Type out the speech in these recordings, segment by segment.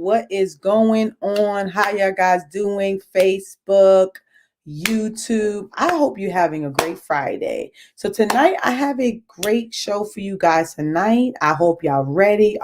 What is going on? How y'all guys doing? Facebook, YouTube. I hope you're having a great Friday. So tonight I have a great show for you guys tonight. I hope y'all ready.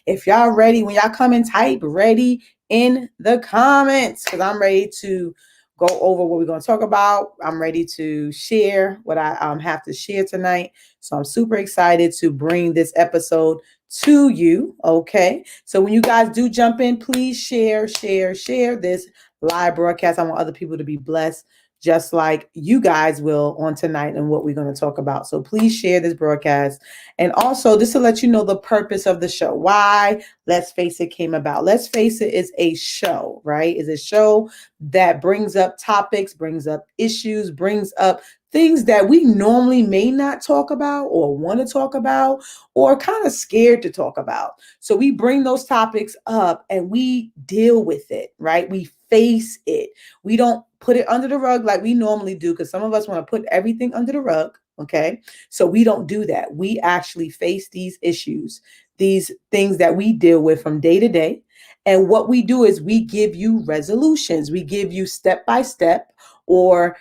If y'all ready, when y'all come and type ready in the comments, because I'm ready to go over what we're going to talk about. I'm ready to share what I have to share tonight. So I'm super excited to bring this episode to you. Okay. So when you guys do jump in, please share this live broadcast. I want other people to be blessed just like you guys will on tonight and what we're going to talk about. So please share this broadcast. And also just to let you know the purpose of the show, why Let's Face It came about. Let's Face It is a show, right? It's a show that brings up topics, brings up issues, brings up things that we normally may not talk about or want to talk about or kind of scared to talk about. So we bring those topics up and we deal with it, right? We face it. We don't put it under the rug like we normally do, because some of us want to put everything under the rug. Okay. So we don't do that. We actually face these issues, these things that we deal with from day to day. And what we do is we give you resolutions. We give you step by step or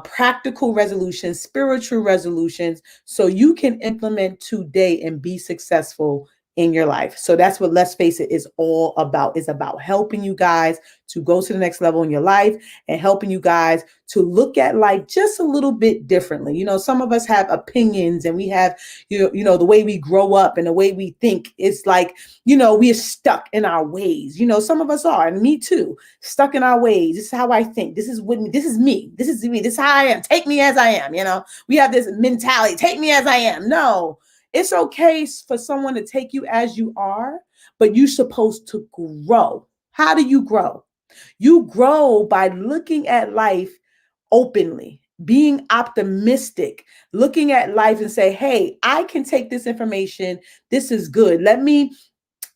practical resolutions, spiritual resolutions, so you can implement today and be successful in your life. So that's what Let's Face It is all about. It's about helping you guys to go to the next level in your life and helping you guys to look at life just a little bit differently. You know, some of us have opinions and we have, you know, the way we grow up and the way we think is like, you know, we are stuck in our ways. You know, some of us are, and me too, stuck in our ways. This is how I think. This is me. This is me. This is how I am. Take me as I am. You know, we have this mentality. Take me as I am. No. It's okay for someone to take you as you are, but you're supposed to grow. How do you grow? You grow by looking at life openly, being optimistic, looking at life and say, hey, I can take this information. This is good. Let me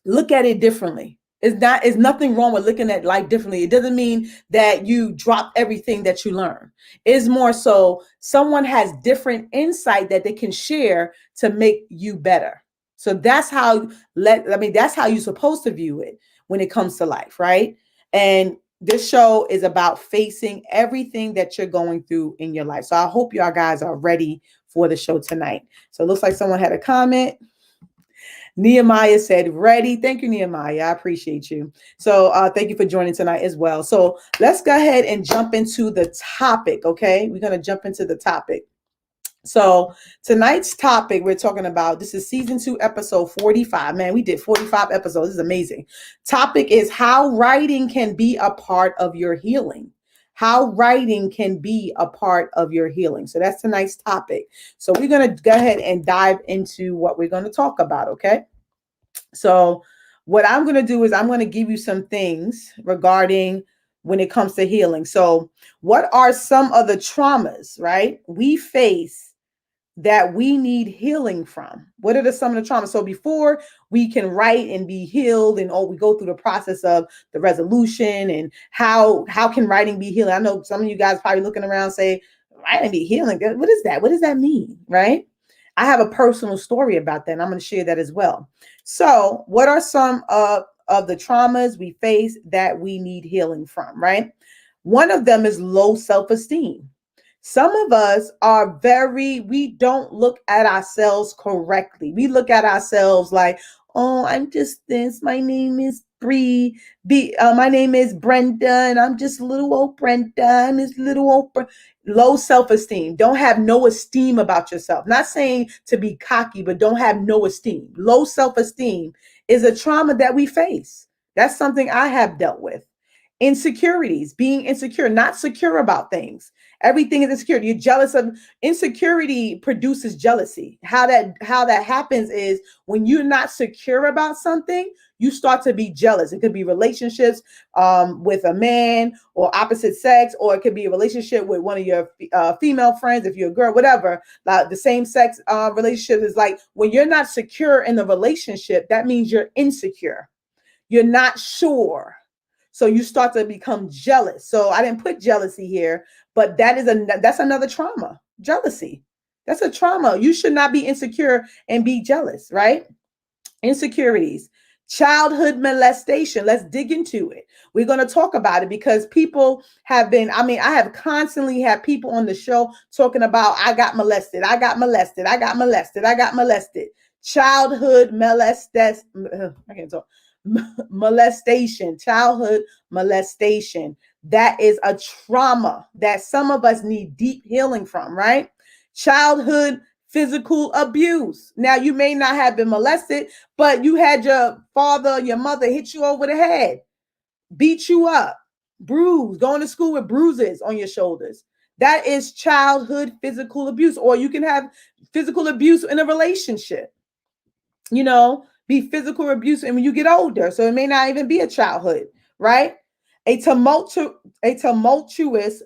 look at it differently. It's nothing wrong with looking at life differently. It doesn't mean that you drop everything that you learn. It's more so someone has different insight that they can share to make you better. So that's how that's how you're supposed to view it when it comes to life, right? And this show is about facing everything that you're going through in your life. So I hope y'all guys are ready for the show tonight. So it looks like someone had a comment. Nehemiah said, ready. Thank you, Nehemiah. I appreciate you. So thank you for joining tonight as well. So let's go ahead and jump into the topic. Okay. We're going to jump into the topic. So tonight's topic we're talking about, this is season 2, episode 45. Man, we did 45 episodes. This is amazing. Topic is how writing can be a part of your healing. How writing can be a part of your healing. So that's tonight's topic. So we're going to go ahead and dive into what we're going to talk about. Okay. So what I'm going to do is I'm going to give you some things regarding when it comes to healing. So what are some of the traumas, right, we face that we need healing from? What are some of the traumas? So before we can write and be healed, and we go through the process of the resolution and how can writing be healing? I know some of you guys probably looking around say, writing be healing. What is that? What does that mean? Right? I have a personal story about that, and I'm going to share that as well. So what are some of the traumas we face that we need healing from, right? One of them is low self-esteem. Some of us are we don't look at ourselves correctly. We look at ourselves like, oh, I'm just this. My name is Bree. My name is Brenda, and I'm just little old Brenda. I'm this little old low self-esteem. Don't have no esteem about yourself. Not saying to be cocky, but don't have no esteem. Low self-esteem is a trauma that we face. That's something I have dealt with. Insecurities, being insecure, not secure about things. Everything is insecure. You're jealous of insecurity produces jealousy. How that happens is when you're not secure about something, you start to be jealous. It could be relationships with a man or opposite sex, or it could be a relationship with one of your female friends, if you're a girl, whatever. Like the same sex relationship is like when you're not secure in the relationship, that means you're insecure. You're not sure. So you start to become jealous. So I didn't put jealousy here, but that's another trauma. Jealousy. That's a trauma. You should not be insecure and be jealous, right? Insecurities. Childhood molestation. Let's dig into it. We're going to talk about it because people have been, I mean, I have constantly had people on the show talking about, I got molested, I got molested, I got molested, I got molested. Childhood molestation, I can't talk. Molestation, childhood molestation. That is a trauma that some of us need deep healing from, right? Childhood physical abuse. Now, you may not have been molested, but you had your father, your mother hit you over the head, beat you up, bruised, going to school with bruises on your shoulders. That is childhood physical abuse. Or you can have physical abuse in a relationship, be physical abuse and when you get older. So it may not even be a childhood, right? A tumultuous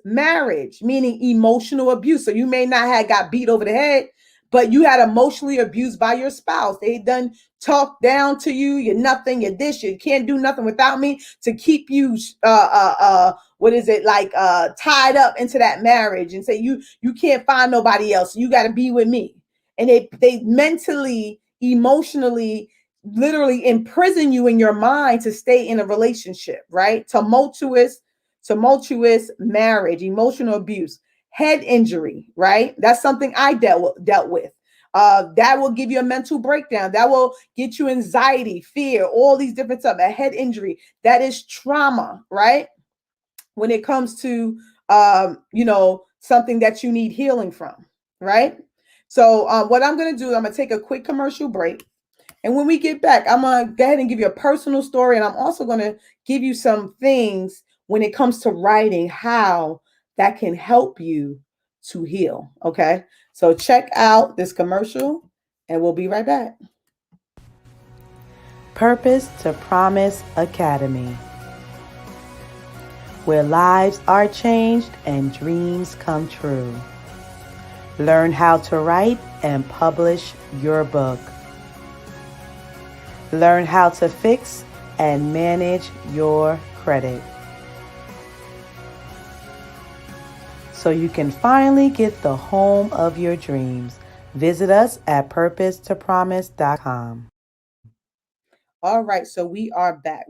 marriage, meaning emotional abuse. So you may not have got beat over the head, but you had emotionally abused by your spouse. They done talk down to you. You're nothing. You're this. You can't do nothing without me, to keep you tied up into that marriage and say you can't find nobody else. You got to be with me. And they mentally, emotionally, literally imprison you in your mind to stay in a relationship, right? Tumultuous marriage, emotional abuse, head injury, right? That's something I dealt with. That will give you a mental breakdown. That will get you anxiety, fear, all these different stuff. A head injury, that is trauma, right? When it comes to, something that you need healing from, right? So what I'm going to do, I'm going to take a quick commercial break. And when we get back, I'm going to go ahead and give you a personal story. And I'm also going to give you some things when it comes to writing, how that can help you to heal. Okay. So check out this commercial and we'll be right back. Purpose to Promise Academy, where lives are changed and dreams come true. Learn how to write and publish your book. Learn how to fix and manage your credit, so you can finally get the home of your dreams. Visit us at purposetopromise.com. All right, so we are back.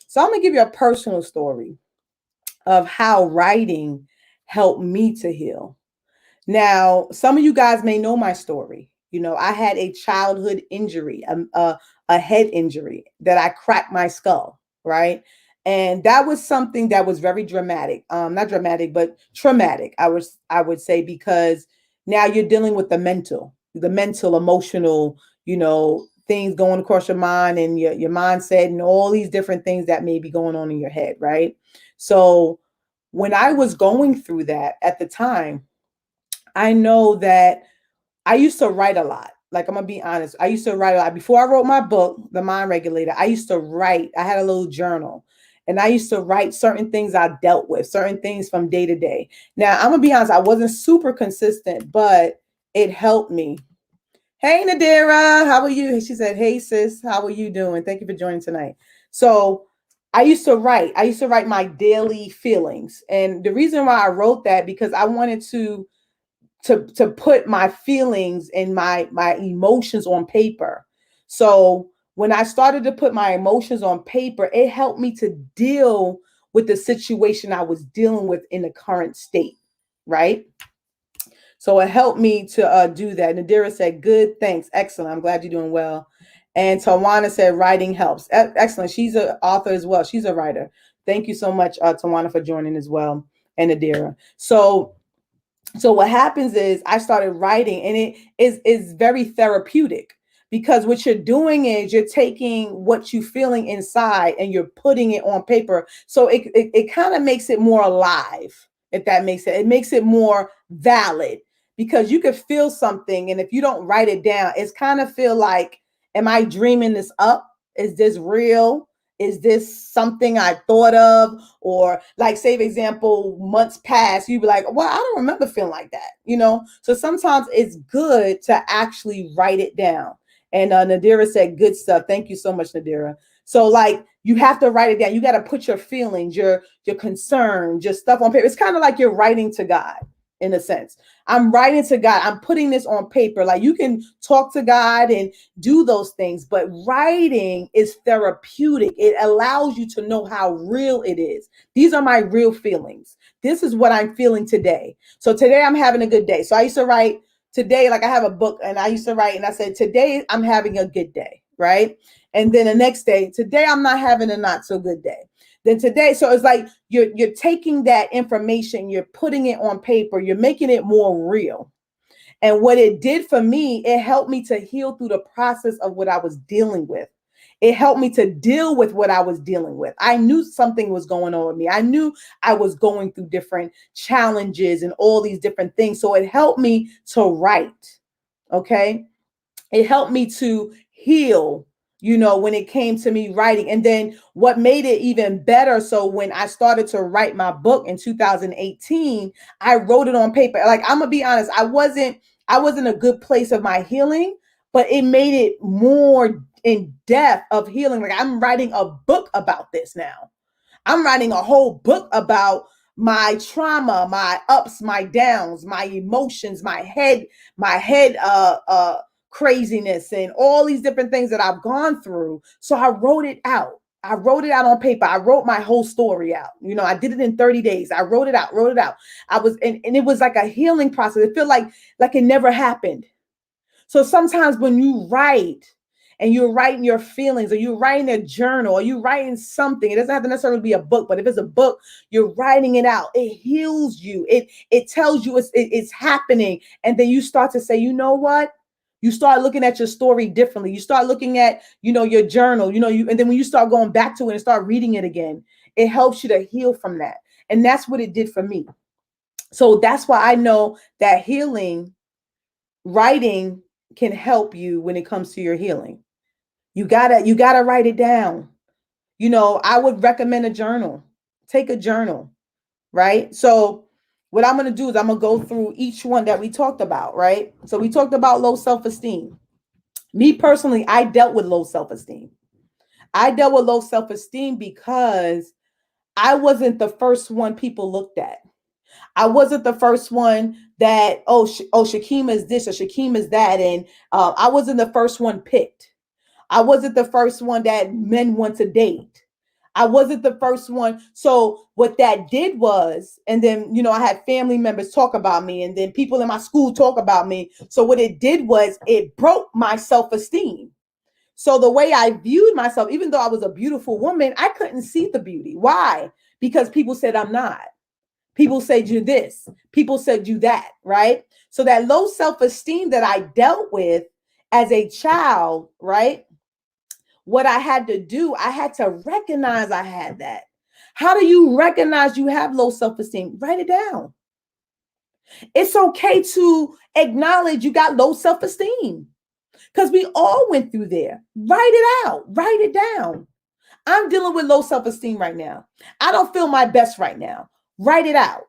So I'm going to give you a personal story of how writing helped me to heal. Now, some of you guys may know my story. I had a childhood injury, a head injury that I cracked my skull, right? And that was something that was very dramatic. Not dramatic, but traumatic, I would say, because now you're dealing with the mental, emotional, things going across your mind and your mindset and all these different things that may be going on in your head, right? So when I was going through that at the time, I know that I used to write a lot. Like, I'm going to be honest. I used to write a lot. Before I wrote my book, The Mind Regulator, I used to write. I had a little journal. And I used to write certain things I dealt with, certain things from day to day. Now, I'm going to be honest. I wasn't super consistent, but it helped me. Hey, Nadira, how are you? She said, hey, sis, how are you doing? Thank you for joining tonight. So I used to write. I used to write my daily feelings. And the reason why I wrote that, because I wanted to put my feelings and my emotions on paper. So when I started to put my emotions on paper, it helped me to deal with the situation I was dealing with in the current state, right? So it helped me to do that. Nadira said, good, thanks. Excellent. I'm glad you're doing well. And Tawana said, writing helps. Excellent. She's an author as well. She's a writer. Thank you so much, Tawana, for joining as well. And Nadira. So what happens is I started writing, and it is very therapeutic, because what you're doing is you're taking what you're feeling inside and you're putting it on paper. So it kind of makes it more alive, if that makes sense. It makes it more valid, because you could feel something, and if you don't write it down, it's kind of feel like, am I dreaming this up? Is this real? Is this something I thought of? Or, like, say, for example, months past, you'd be like, well, I don't remember feeling like that, So sometimes it's good to actually write it down. And Nadira said, good stuff. Thank you so much, Nadira. So, like, you have to write it down. You got to put your feelings, your concerns, your stuff on paper. It's kind of like you're writing to God, in a sense. I'm writing to God. I'm putting this on paper. Like, you can talk to God and do those things, but writing is therapeutic. It allows you to know how real it is. These are my real feelings. This is what I'm feeling today. So today I'm having a good day. So I used to write today, like I have a book and I used to write and I said, today I'm having a good day, right? And then the next day, today I'm not having a not so good day. Then today, so it's like you're taking that information, you're putting it on paper, you're making it more real. And what it did for me, it helped me to heal through the process of what I was dealing with. It helped me to deal with what I was dealing with. I knew something was going on with me. I knew I was going through different challenges and all these different things. So it helped me to write. Okay. It helped me to heal, when it came to me writing. And then what made it even better, so when I started to write my book in 2018, I wrote it on paper. Like, I'm gonna be honest, I wasn't a good place of my healing, but it made it more in depth of healing. Like, I'm writing a book about this now. I'm writing a whole book about my trauma, my ups, my downs, my emotions, my head craziness, and all these different things that I've gone through. So I wrote it out. I wrote it out on paper. I wrote my whole story out. I did it in 30 days. I wrote it out. And it was like a healing process. It felt like it never happened. So sometimes when you write and you're writing your feelings, or you're writing a journal, or you're writing something, it doesn't have to necessarily be a book, but if it's a book, you're writing it out. It heals you. It tells you it's happening. And then you start to say, you know what? You start looking at your story differently. You start looking at, your journal, and then when you start going back to it and start reading it again, it helps you to heal from that. And that's what it did for me. So that's why I know that writing can help you when it comes to your healing. You gotta write it down. I would recommend a journal. Take a journal, right? So what I'm gonna do is I'm gonna go through each one that we talked about, right? So we talked about low self-esteem. Me personally, I dealt with low self-esteem. I dealt with low self-esteem because I wasn't the first one people looked at. I wasn't the first one that, Shakima is this or Shakima is that. And I wasn't the first one picked. I wasn't the first one that men want to date. I wasn't the first one. So what that did was, and then, I had family members talk about me, and then people in my school talk about me. So what it did was it broke my self-esteem. So the way I viewed myself, even though I was a beautiful woman, I couldn't see the beauty. Why? Because people said I'm not. People said you this. People said you that, right? So that low self-esteem that I dealt with as a child, right? What I had to do, I had to recognize I had that. How do you recognize you have low self-esteem? Write it down. It's okay to acknowledge you got low self-esteem, because we all went through there. Write it out. Write it down. I'm dealing with low self-esteem right now. I don't feel my best right now. Write it out.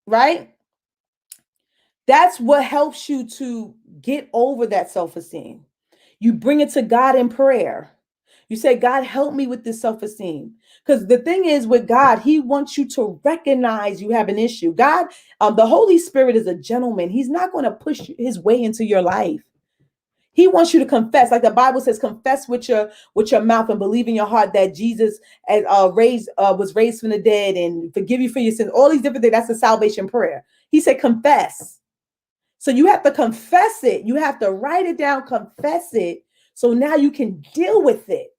Right? That's what helps you to get over that self-esteem. You bring it to God in prayer. You say, God, help me with this self-esteem. Because the thing is with God, he wants you to recognize you have an issue. God, the Holy Spirit is a gentleman. He's not going to push his way into your life. He wants you to confess, like the Bible says, confess with your mouth and believe in your heart that Jesus was raised from the dead and forgive you for your sins. All these different things. That's a salvation prayer. He said, confess. So you have to confess it. You have to write it down, confess it. So now you can deal with it.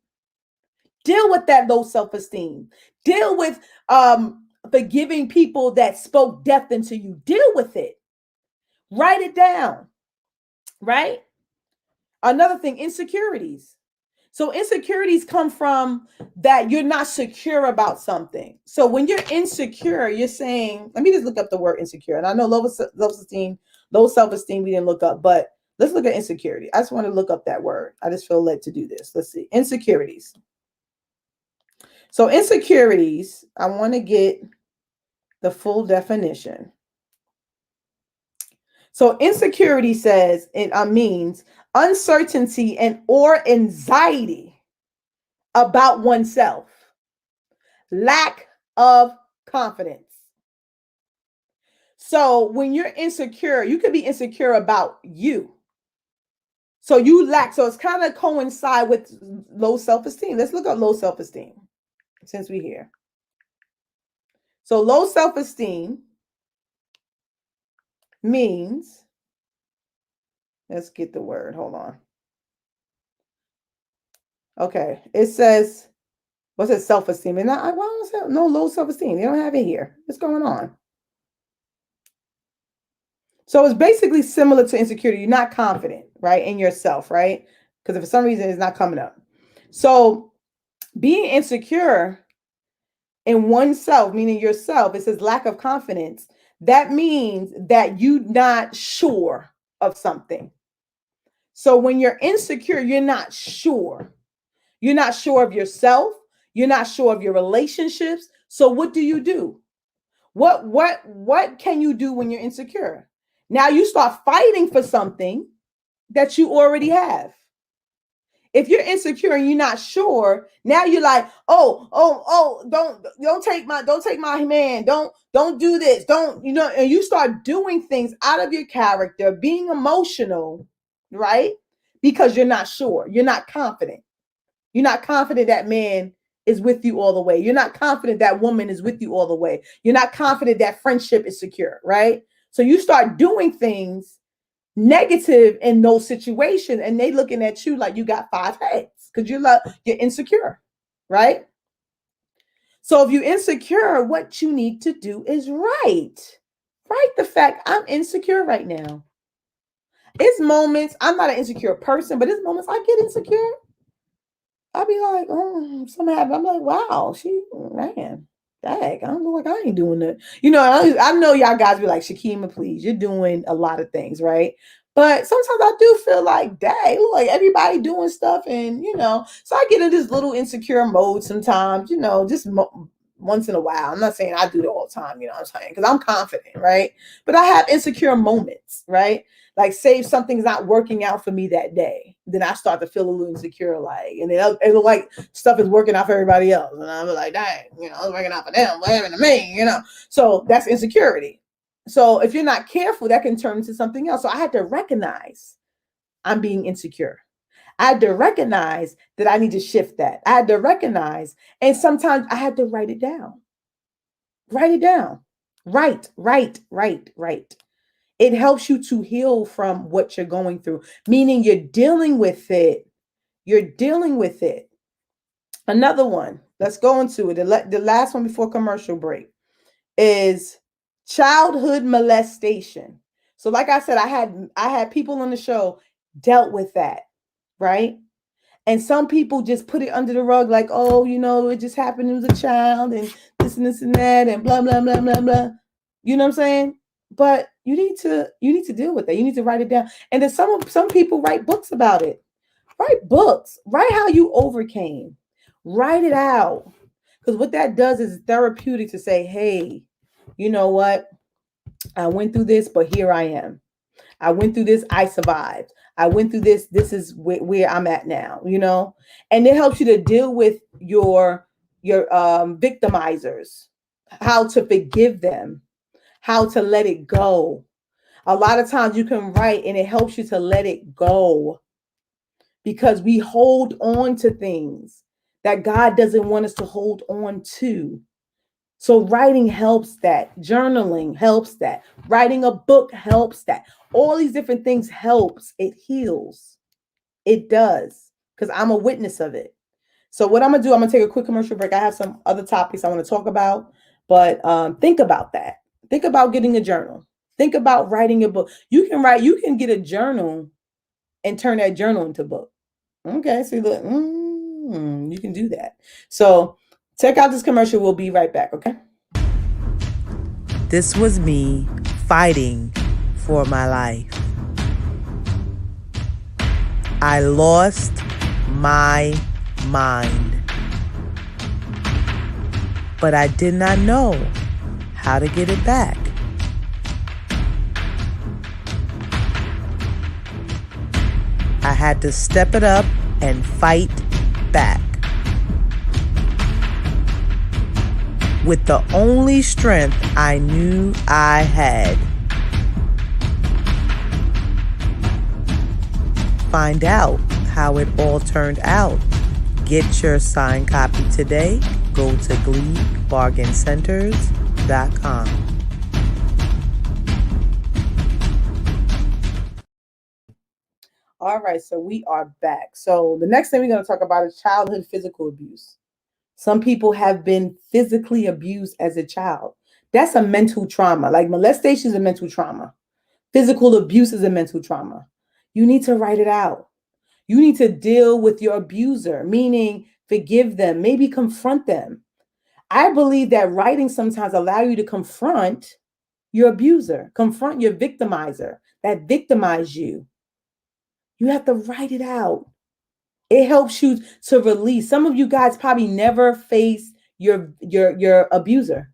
Deal with that low self-esteem. Deal with forgiving people that spoke death into you. Deal with it. Write it down. Right? Another thing, insecurities. So insecurities come from that you're not secure about something. So when you're insecure, you're saying, let me just look up the word insecure. And I know low self-esteem we didn't look up, but let's look at insecurity. I just want to look up that word. I just feel led to do this. Let's see. Insecurities. So insecurities, I want to get the full definition. So insecurity says it means uncertainty and or anxiety about oneself, lack of confidence. So when you're insecure, you could be insecure about you. So you lack, so it's kind of coincide with low self-esteem. Let's look up low self-esteem since we're here. So low self-esteem means, let's get the word, hold on. Okay, it says, what's it, self-esteem? And why don't say no low self-esteem? They don't have it here. What's going on? So it's basically similar to insecurity. You're not confident, right, in yourself, right? Because for some reason it's not coming up. So being insecure in oneself, meaning yourself, it says lack of confidence. That means that you're not sure of something. So when you're insecure, you're not sure. You're not sure of yourself. You're not sure of your relationships. So what do? What can you do when you're insecure? Now you start fighting for something that you already have. If you're insecure and you're not sure, now you're like, don't take my man, don't do this, don't, and you start doing things out of your character, being emotional, right? Because you're not sure, you're not confident. You're not confident that man is with you all the way. You're not confident that woman is with you all the way. You're not confident that friendship is secure, right? So you start doing things negative in those situations, and they looking at you like you got 5 heads because you're insecure, right? So if you're insecure, what you need to do is write the fact, I'm insecure right now. It's moments, I'm not an insecure person, but it's moments I get insecure. I'll be like, something happened. I'm like, wow, man, dang, I don't know, like I ain't doing that. I know y'all guys be like, Shakima, please, you're doing a lot of things, right? But sometimes I do feel like, dang, look like everybody doing stuff, and so I get in this little insecure mode sometimes, just once in a while. I'm not saying I do it all the time, what I'm saying, because I'm confident, right? But I have insecure moments, right? Like, say if something's not working out for me that day, then I start to feel a little insecure, like, and then it'll like stuff is working out for everybody else, and I'm like, dang, it's working out for them, what happened to me, So that's insecurity. So if you're not careful, that can turn into something else. So I had to recognize I'm being insecure. I had to recognize that I need to shift that. I had to recognize, and sometimes I had to write it down. Write it down. Write. It helps you to heal from what you're going through, meaning you're dealing with it. Another one, let's go into it. The last one before commercial break is childhood molestation. So like I said, I had people on the show dealt with that, right? And some people just put it under the rug, like, oh, it just happened. It was a child, and this and that, and blah, blah, blah, blah, blah. You know what I'm saying? But you need to deal with that. You need to write it down. And then some people write books about it. Write books. Write how you overcame. Write it out. Because what that does is therapeutic to say, hey, you know what? I went through this, but here I am. I went through this, I survived. I went through this. This is where I'm at now, and it helps you to deal with your victimizers, how to forgive them, how to let it go. A lot of times you can write and it helps you to let it go, because we hold on to things that God doesn't want us to hold on to. So writing helps that. Journaling helps that. Writing a book helps that. All these different things helps. It heals. It does. Because I'm a witness of it. So what I'm going to do, I'm going to take a quick commercial break. I have some other topics I want to talk about. But think about that. Think about getting a journal. Think about writing a book. You can get a journal and turn that journal into a book. Okay, so look, you can do that. So check out this commercial. We'll be right back, okay? This was me fighting for my life. I lost my mind, but I did not know how to get it back. I had to step it up and fight back. with the only strength I knew I had. Find out how it all turned out. Get your signed copy today. Go to GleeBargainCenters.com. All right, so we are back. So the next thing we're going to talk about is childhood physical abuse. Some people have been physically abused as a child. That's a mental trauma. Like molestation is a mental trauma. Physical abuse is a mental trauma. You need to write it out. You need to deal with your abuser, meaning forgive them, maybe confront them. I believe that writing sometimes allow you to confront your abuser, confront your victimizer that victimized you. You have to write it out. It helps you to release. Some of you guys probably never face your abuser.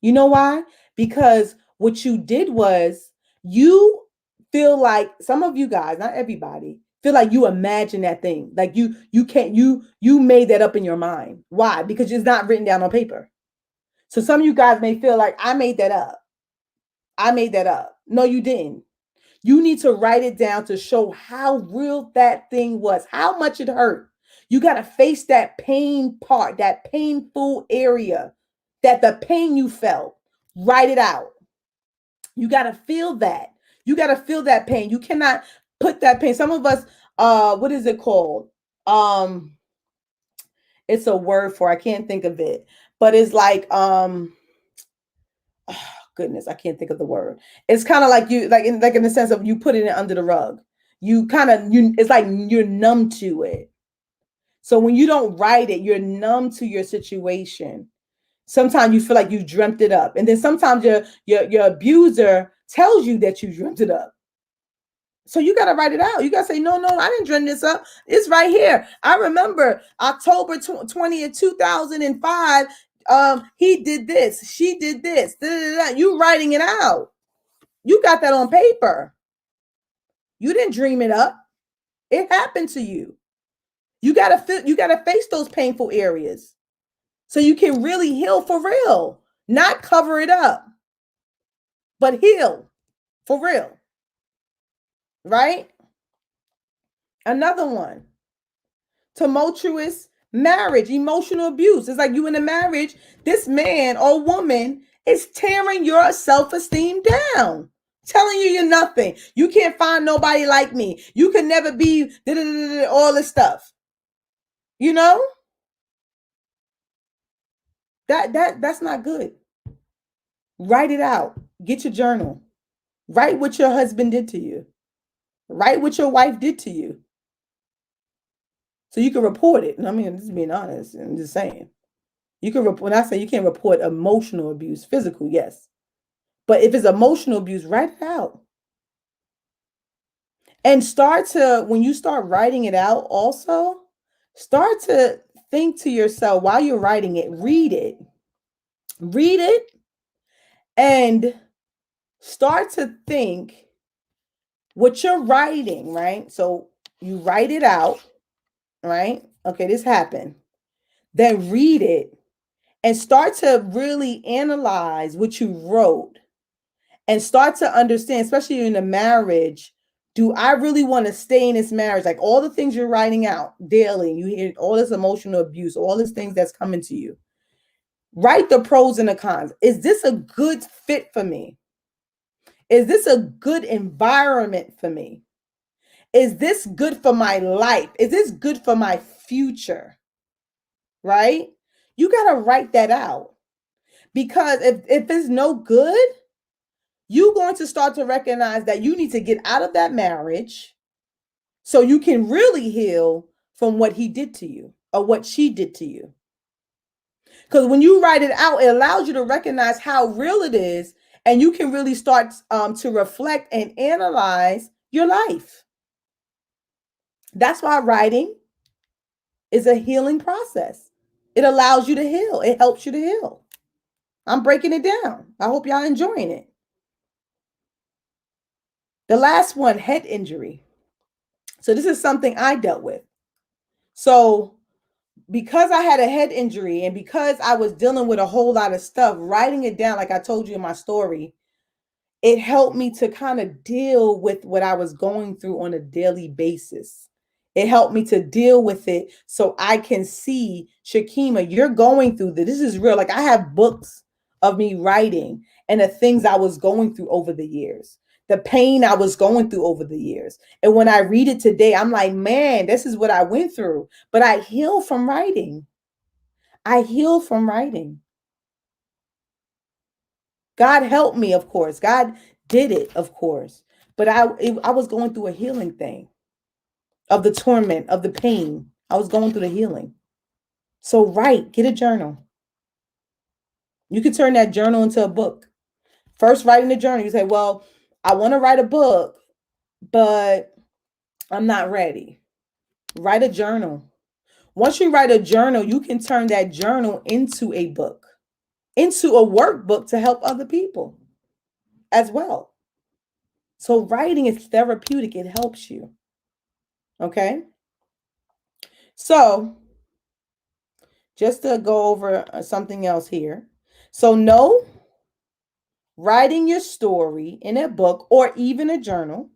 You know why? Because what you did was you feel like some of you guys, not everybody, feel like you imagine that thing. Like you can't you made that up in your mind. Why? Because it's not written down on paper. So some of you guys may feel like I made that up. I made that up. No, you didn't. You need to write it down to show how real that thing was, how much it hurt. You got to face that pain part, that painful area, that the pain you felt. Write it out. You got to feel that. You got to feel that pain. You cannot put that pain. Some of us, what is it called? It's a word for, I can't think of it, but it's like, goodness, I can't think of the word. It's kind of like you, like in the sense of you putting it under the rug. It's like you're numb to it. So when you don't write it, you're numb to your situation. Sometimes you feel like you dreamt it up, and then sometimes your abuser tells you that you dreamt it up. So you got to write it out. You got to say, no, I didn't dream this up. It's right here. I remember October 20th, 2005. He did this. She did this. Da, da, da. You writing it out. You got that on paper. You didn't dream it up. It happened to you. You gotta face those painful areas so you can really heal for real. Not cover it up, but heal for real. Right? Another one. Tumultuous marriage, emotional abuse. It's like you in a marriage, this man or woman is tearing your self-esteem down, telling you you're nothing. You can't find nobody like me. You can never be all this stuff. You know? That's not good. Write it out. Get your journal. Write what your husband did to you. Write what your wife did to you. So you can report it. I mean, I'm just being honest. I'm just saying. You can report. When I say you can't report emotional abuse, physical, yes. But if it's emotional abuse, write it out. And when you start writing it out, also start to think to yourself while you're writing it, read it, and start to think what you're writing, right? So you write it out, right? Okay, this happened. Then read it and start to really analyze what you wrote and start to understand, especially in a marriage, do I really want to stay in this marriage? Like all the things you're writing out daily, you hear all this emotional abuse, all these things that's coming to you. Write the pros and the cons. Is this a good fit for me? Is this a good environment for me? Is this good for my life? Is this good for my future? Right? You got to write that out. Because if it's no good, you're going to start to recognize that you need to get out of that marriage so you can really heal from what he did to you or what she did to you. Because when you write it out, it allows you to recognize how real it is, and you can really start to reflect and analyze your life. That's why writing is a healing process. It allows you to heal. It helps you to heal. I'm breaking it down. I hope y'all enjoying it. The last one, head injury. So this is something I dealt with. So because I had a head injury and because I was dealing with a whole lot of stuff, writing it down, like I told you in my story, it helped me to kind of deal with what I was going through on a daily basis. It helped me to deal with it so I can see, Shakima, you're going through this. This is real. Like I have books of me writing and the things I was going through over the years, the pain I was going through over the years. And when I read it today, I'm like, man, this is what I went through. But I heal from writing. I heal from writing. God helped me, of course. God did it, of course. But I was going through a healing thing of the torment, of the pain. I was going through the healing. So write, get a journal. You can turn that journal into a book. First, writing the journal, you say, well, I want to write a book, but I'm not ready. Write a journal. Once you write a journal, you can turn that journal into a book, into a workbook to help other people as well. So writing is therapeutic. It helps you. Okay. So just to go over something else here. So no, writing your story in a book or even a journal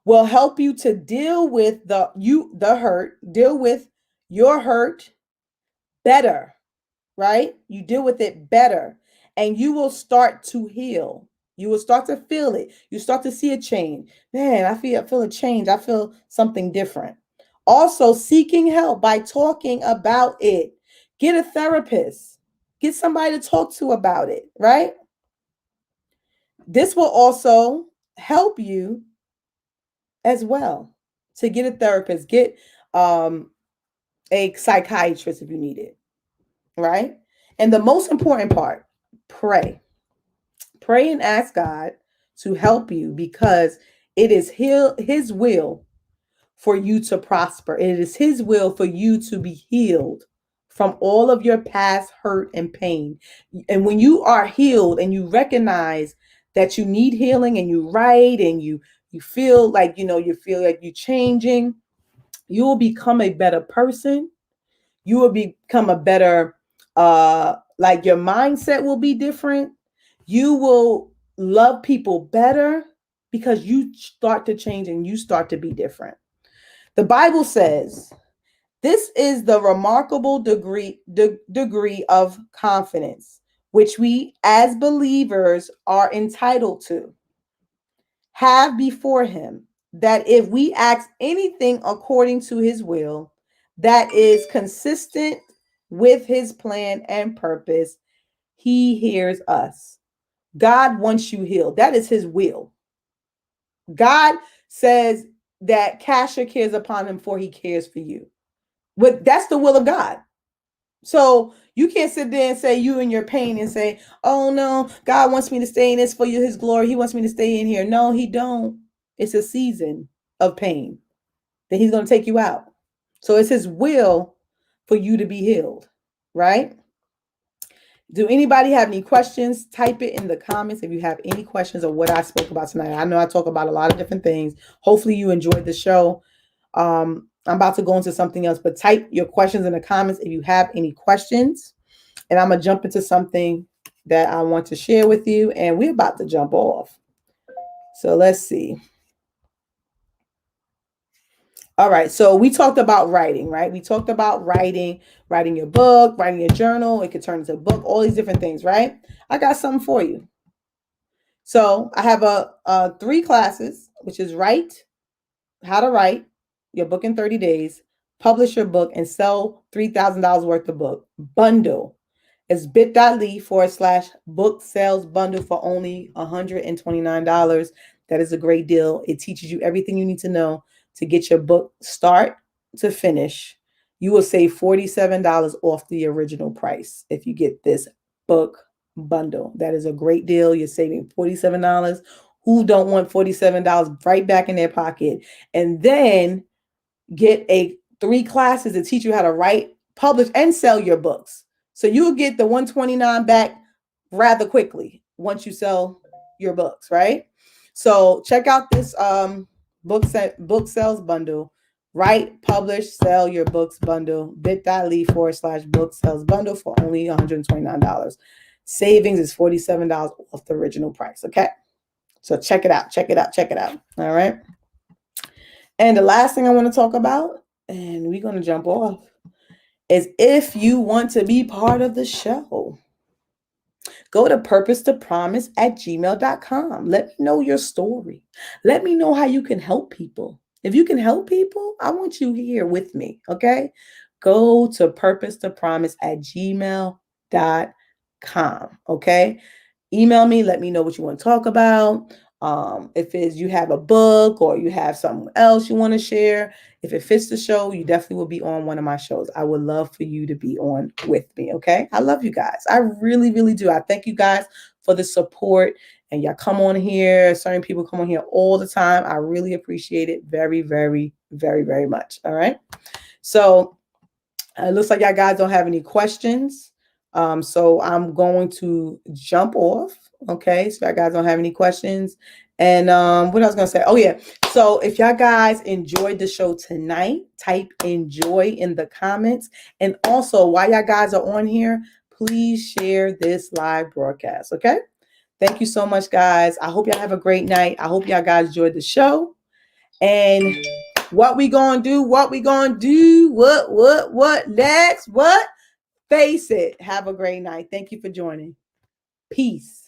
will help you to deal with the hurt, deal with your hurt better, right? You deal with it better and you will start to heal. You will start to feel it. You start to see a change. Man, I feel a change. I feel something different. Also, seeking help by talking about it. Get a therapist. Get somebody to talk to about it, right? This will also help you as well to get a therapist. Get a psychiatrist if you need it, right? And the most important part, pray. Pray and ask God to help you because it is his will for you to prosper. It is his will for you to be healed from all of your past hurt and pain. And when you are healed and you recognize that you need healing and you write and you feel like, you feel like you're changing, you will become a better person. You will become a better, like your mindset will be different. You will love people better because you start to change and you start to be different. The Bible says, this is the remarkable degree of confidence which we as believers are entitled to have before him, that if we ask anything according to his will, that is consistent with his plan and purpose, he hears us. God wants you healed. That is his will. God says that cast your cares upon him for he cares for you. But that's the will of God. So you can't sit there and say you in your pain and say, oh no, God wants me to stay in this for you, his glory. He wants me to stay in here. No, he don't. It's a season of pain. Then he's going to take you out. So it's his will for you to be healed, right? Do anybody have any questions? Type it in the comments if you have any questions of what I spoke about tonight. I know I talk about a lot of different things. Hopefully you enjoyed the show. I'm about to go into something else, but type your questions in the comments if you have any questions. And I'm going to jump into something that I want to share with you. And we're about to jump off. So let's see. All right. So we talked about writing, right? We talked about writing your book, writing your journal. It could turn into a book, all these different things, right? I got something for you. So I have 3 classes, which is how to write your book in 30 days, publish your book, and sell $3,000 worth of book bundle. It's bit.ly/book sales bundle for only $129. That is a great deal. It teaches you everything you need to know to get your book start to finish. You will save $47 off the original price if you get this book bundle. That is a great deal. You're saving $47. Who don't want $47 right back in their pocket? And then get 3 classes to teach you how to write, publish, and sell your books. So you'll get the $129 back rather quickly once you sell your books, right? So check out this book sales bundle Write, publish, sell your books bundle. bit.ly/book sales bundle for only $129. Savings is $47 off the original price. Okay. So check it out. Check it out. Check it out. All right. And the last thing I want to talk about, and we're going to jump off, is if you want to be part of the show, go to purposetopromise@gmail.com. Let me know your story. Let me know how you can help people. If you can help people, I want you here with me, okay? Go to purposetopromise@gmail.com, okay? Email me, let me know what you want to talk about. If it's you have a book or you have something else you want to share, if it fits the show, you definitely will be on one of my shows. I would love for you to be on with me. Okay. I love you guys. I really, really do. I thank you guys for the support, and y'all come on here. Certain people come on here all the time. I really appreciate it very, very, very, very much. All right. So it looks like y'all guys don't have any questions. So I'm going to jump off. Okay. So y'all guys don't have any questions. And what I was going to say, oh yeah. So if y'all guys enjoyed the show tonight, type enjoy in the comments. And also while y'all guys are on here, please share this live broadcast. Okay. Thank you so much, guys. I hope y'all have a great night. I hope y'all guys enjoyed the show. And what we gonna do? What we gonna do? What next? What? Face it. Have a great night. Thank you for joining. Peace.